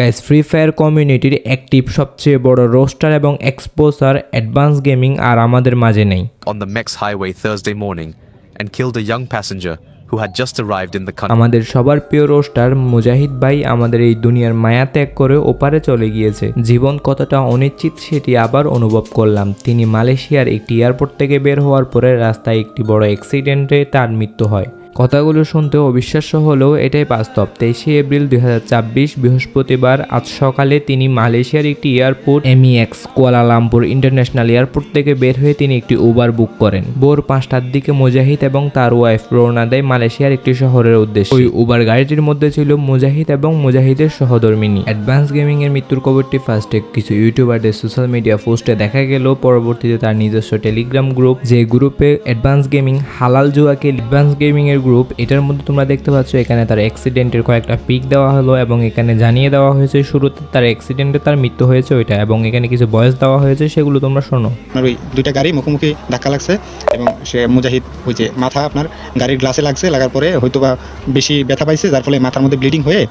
Guys, free fire কমিউনিটির active সবচেয়ে বড় রোস্টার এবং এক্সপোজার অ্যাডভান্স গেমিং আর আমাদের মাঝে নেই। On the Mex highway Thursday morning and killed a young passenger who had just arrived in the country. আমাদের সবার প্রিয় রোস্টার মুজাহিদ ভাই আমাদের এই দুনিয়ার মায়া ত্যাগ করে ওপারে চলে গিয়েছে। জীবন কতটা অনিশ্চিত সেটি আবার অনুভব করলাম। তিনি মালয়েশিয়ার একটি এয়ারপোর্ট থেকে বের হওয়ার পরে রাস্তায় একটি বড় অ্যাক্সিডেন্টে তার মৃত্যু হয়। কথাগুলো শুনতে অবিশ্বাস্য হলেও এটাই বাস্তব। 23 এপ্রিল 2024 বৃহস্পতিবার আজ সকালে তিনি মালয়েশিয়ার একটি এয়ারপোর্ট এমইএক্স কুয়ালালামপুর ইন্টারন্যাশনাল এয়ারপোর্ট থেকে বের হয়ে তিনি একটি উবার বুক করেন। ভোর 5টার দিকে মুজাহিদ এবং তার ওয়াইফ রওনা দেয় মালয়েশিয়ার একটি শহরের উদ্দেশ্যে। ওই উবার গাড়িটির মধ্যে ছিল মুজাহিদ এবং মুজাহিদের সহধর্মিনী। অ্যাডভান্স গেমিং এর মৃত্যুর খবরটি ফার্স্টে কিছু ইউটিউবারদের সোশ্যাল মিডিয়া পোস্টে দেখা গেল, পরবর্তীতে তার নিজস্ব টেলিগ্রাম গ্রুপ, যে গ্রুপে অ্যাডভান্স গেমিং হালাল জুয়াকে অ্যাডভান্স গেমিং এর গ্রুপ, এটার মধ্যে তোমরা দেখতে পাচ্ছ এখানে তার অ্যাক্সিডেন্টের কয়েকটা পিক দেওয়া হলো এবং এখানে জানিয়ে দেওয়া হয়েছে শুরুতে তার অ্যাক্সিডেন্টে তার মৃত্যু হয়েছে ওইটা, এবং এখানে কিছু ভয়েস দেওয়া হয়েছে, সেগুলো তোমরা শোনো। আপনার ওই দুইটা গাড়ি মুখোমুখি ধাক্কা লাগছে এবং সে মুজাহিদ ওই যে মাথা আপনার গাড়ির গ্লাসে লাগছে, লাগার পরে হয়তো বা বেশি ব্যথা পাইছে, যার ফলে মাথার মধ্যে ব্লিডিং হয়ে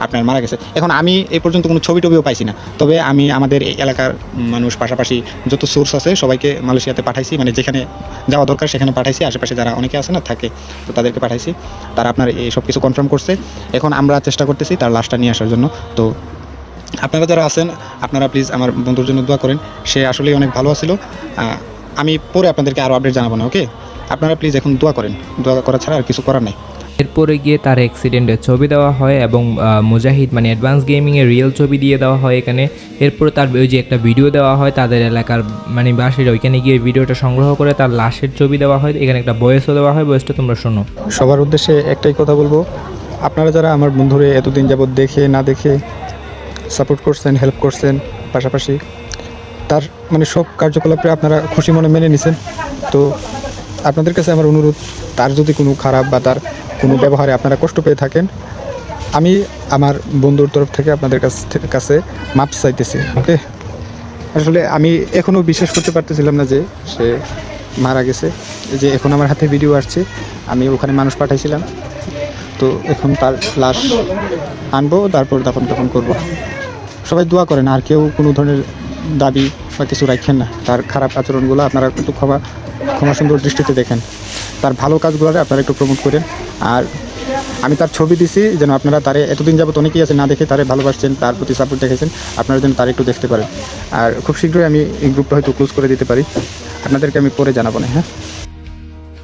আপনার মারা গেছে। এখন আমি এই পর্যন্ত কোনো ছবি টবিও পাইছি না, তবে আমি আমাদের এই এলাকার মানুষ পাশাপাশি যত সোর্স আছে সবাইকে মালয়েশিয়াতে পাঠাইছি, মানে যেখানে যাওয়া দরকার সেখানে পাঠাইছি, আশেপাশে যারা অনেকে আছে না থাকে তো তাদেরকে পাঠাইছি, তারা আপনার এই সব কিছু কনফার্ম করছে। এখন আমরা চেষ্টা করতেছি তার লাশটা নিয়ে আসার জন্য। তো আপনারা যারা আছেন আপনারা প্লিজ আমার বন্ধুর জন্য দোয়া করেন, সে আসলেই অনেক ভালো আছিল। আমি পরে আপনাদেরকে আরও আপডেট জানাবো না, ওকে? আপনারা প্লিজ এখন দোয়া করেন, দোয়া করা ছাড়া আর কিছু করার নেই। এরপরে গিয়ে তার অ্যাক্সিডেন্টের ছবি দেওয়া হয় এবং মুজাহিদ মানে অ্যাডভান্স গেমিংয়ের রিয়েল ছবি দিয়ে দেওয়া হয় এখানে। এরপরে তার ওই যে একটা ভিডিও দেওয়া হয় তাদের এলাকার মানে বাসীরা ওইখানে গিয়ে ভিডিওটা সংগ্রহ করে তার লাশের ছবি দেওয়া হয়, এখানে একটা ভয়েসও দেওয়া হয়, ভয়েসটা তোমরা শোনো। সবার উদ্দেশ্যে একটাই কথা বলবো, আপনারা যারা আমার বন্ধুরে এতদিন যাবৎ দেখে না দেখে সাপোর্ট করছেন, হেল্প করছেন, পাশাপাশি তার মানে সব কার্যকলাপে আপনারা খুশি মনে মেনে নিছেন, তো আপনাদের কাছে আমার অনুরোধ, তার যদি কোনো খারাপ বা তার কোনো ব্যবহারে আপনারা কষ্ট পেয়ে থাকেন, আমি আমার বন্ধুর তরফ থেকে আপনাদের কাছে মাপ চাইতেছি, ওকে? আসলে আমি এখনও বিশ্বাস করতে পারতেছিলাম না যে সে মারা গেছে, যে এখন আমার হাতে ভিডিও আসছে, আমি ওখানে মানুষ পাঠাইছিলাম, তো এখন তার লাশ আনবো, তারপর দাফন করবো। সবাই দোয়া করেন, আর কেউ কোনো ধরনের দাবি বা কিছু রাখেন না। তার খারাপ আচরণগুলো আপনারা একটু ক্ষমা সুন্দর দৃষ্টিতে দেখেন, তার ভালো কাজগুলো আপনারা একটু প্রমোট করেন। আর আমি তার ছবি দিছি যেন আপনারা তারে এতদিন যাবত অনেকেই আছে না দেখে তারে ভালোবাসছেন, তার প্রতি সাপোর্ট দেখেছেন, আপনারা যেন তার একটু দেখতে পারেন। আর খুব শীঘ্রই আমি এই গ্রুপটা হয়তো ক্লোজ করে দিতে পারি, আপনাদেরকে আমি পরে জানাবো না।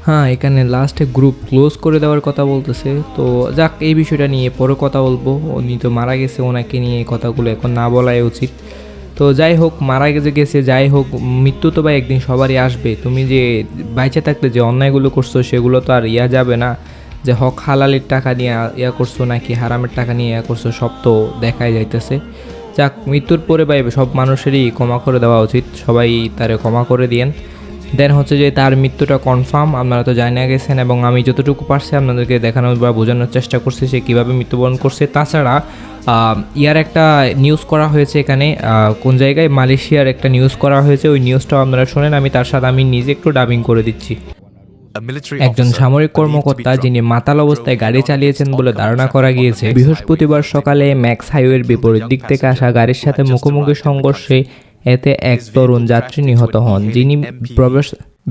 হ্যাঁ, এখানে লাস্টে গ্রুপ ক্লোজ করে দেওয়ার কথা বলতেছে। তো যাক, এই বিষয়টা নিয়ে পরে কথা বলবো। উনি তো মারা গেছে, ওনাকে নিয়ে এই কথাগুলো এখন না বলাই উচিত। তো যাই হোক, মারা গেছে যাই হোক, মৃত্যু তো ভাই একদিন সবারই আসবে। তুমি যে বাইচে থাকতে যে অন্যায়গুলো করছো সেগুলো তো আর যাবে না, যে হক হালালের টাকা নিয়ে করছো নাকি হারামের টাকা নিয়ে করছো, সব তো দেখাই যাইতেছে। যাক, মৃত্যুর পরে ভাই সব মানুষেরই ক্ষমা করে দেওয়া উচিত, সবাই তারে ক্ষমা করে দিয়েন। দেন হচ্ছে যে তার মৃত্যুটা কনফার্ম, আপনারা তো জানা গেছেন এবং আমি যতটুকু পারছি আপনাদেরকে দেখানোর বা বোঝানোর চেষ্টা করছি সে কীভাবে মৃত্যুবরণ করছে। তাছাড়া একটা নিউজ করা হয়েছে এখানে, কোন জায়গায় মালয়েশিয়ার একটা নিউজ করা হয়েছে, ওই নিউজটাও আপনারা শোনেন, আমি তার সাথে আমি নিজে একটু ডাবিং করে দিচ্ছি। একজন সামরিক কর্মকর্তা যিনি মাতাল অবস্থায় গাড়ি চালিয়েছেন বলে ধারণা করা গিয়েছে, বৃহস্পতিবার সকালে ম্যাক্স হাইওয়ের বিপরীত দিক থেকে আসা গাড়ির সাথে মুখোমুখি সংঘর্ষে এতে এক তরুণ যাত্রী নিহত হন, যিনি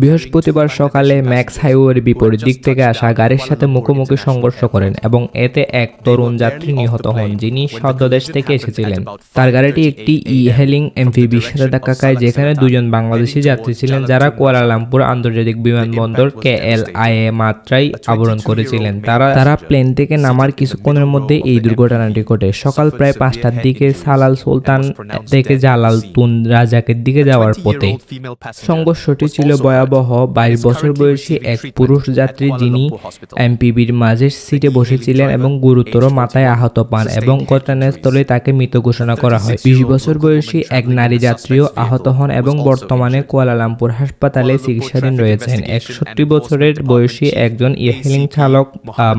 বৃহস্পতিবার সকালে ম্যাক্স হাইওয়ের বিপরীত দিক থেকে আসা গাড়ির সাথে মুখোমুখি সংঘর্ষ করেন এবং এতে এক তরুণ যাত্রী নিহত হন, যিনি সদ্যদেশ থেকে এসেছিলেন। তার গাড়িটি একটি হেলিং এমভিবির সাথে ধাক্কা খায়, যেখানে দুজন বাংলাদেশি যাত্রী ছিলেন, যারা কুয়ালালামপুর আন্তর্জাতিক বিমানবন্দর KLIA মাত্রায় আবরণ করেছিলেন। তারা প্লেন থেকে নামার কিছুক্ষণের মধ্যে এই দুর্ঘটনাটি ঘটে। সকাল প্রায় 5টার দিকে সালাল সুলতান থেকে জালাল তুন রাজাকের দিকে যাওয়ার পথে সংঘর্ষটি ছিল ভয়াবহ। 22 বছর বয়সী এক পুরুষ যাত্রী, যিনি এমপিবির মাঝের সিটে বসেছিলেন এবং গুরুতর মাথায় আহত পান এবং ঘটনাস্থলে তাকে মৃত ঘোষণা করা হয়। 20 বছর বয়সী এক নারী যাত্রীও আহত হন এবং বর্তমানে কুয়ালালামপুর হাসপাতালে চিকিৎসাধীন রয়েছেন। 61 বছরের বয়সী একজন ইহেলিং চালক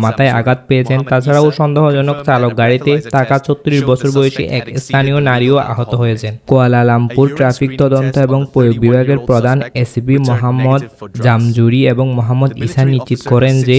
মাথায় আঘাত পেয়েছেন। তাছাড়াও সন্দেহজনক চালক গাড়িতে থাকা 34 বছর বয়সী এক স্থানীয় নারীও আহত হয়েছেন। কুয়ালালামপুর ট্রাফিক তদন্ত এবং প্রয়োগ বিভাগের প্রধান এসিপি মোহাম্মদ মোহাম্মদ জামজুরি এবং মোহাম্মদ ইসা নিশ্চিত করেন যে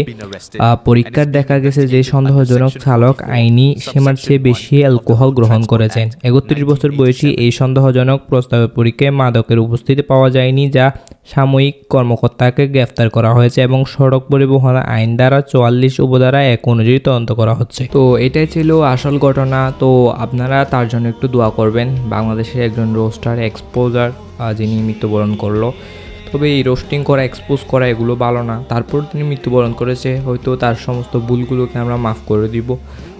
পরীক্ষার দেখা গেছে যে সন্দেহজনক চালক আইনি সীমার চেয়ে বেশি অ্যালকোহল গ্রহণ করেছেন। 31 বছর বয়সী এই সন্দেহজনক প্রস্তাবের পরীক্ষায় মাদকের উপস্থিতি পাওয়া যায়নি, যা সাময়িক কর্মকর্তাকে গ্রেফতার করা হয়েছে এবং সড়ক পরিবহন আইন দ্বারা 44 উপধারা 1 অনুযায়ী তদন্ত করা হচ্ছে। তো এটাই ছিল আসল ঘটনা। তো আপনারা তার জন্য একটু দোয়া করবেন। বাংলাদেশের একজন রোস্টার এক্সপোজার যিনি মৃত্যুবরণ করলো। তবে এই রোস্টিং করা, এক্সপোজ করা এগুলো ভালো না। তারপর তিনি মৃত্যুবরণ করেছে, হয়তো তার সমস্ত ভুলগুলোকে আমরা মাফ করে দিব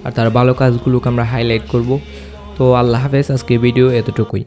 আর তার ভালো কাজগুলোকে আমরা হাইলাইট করব। তো আল্লাহ হাফেজ, আজকে ভিডিও এতটুকুই।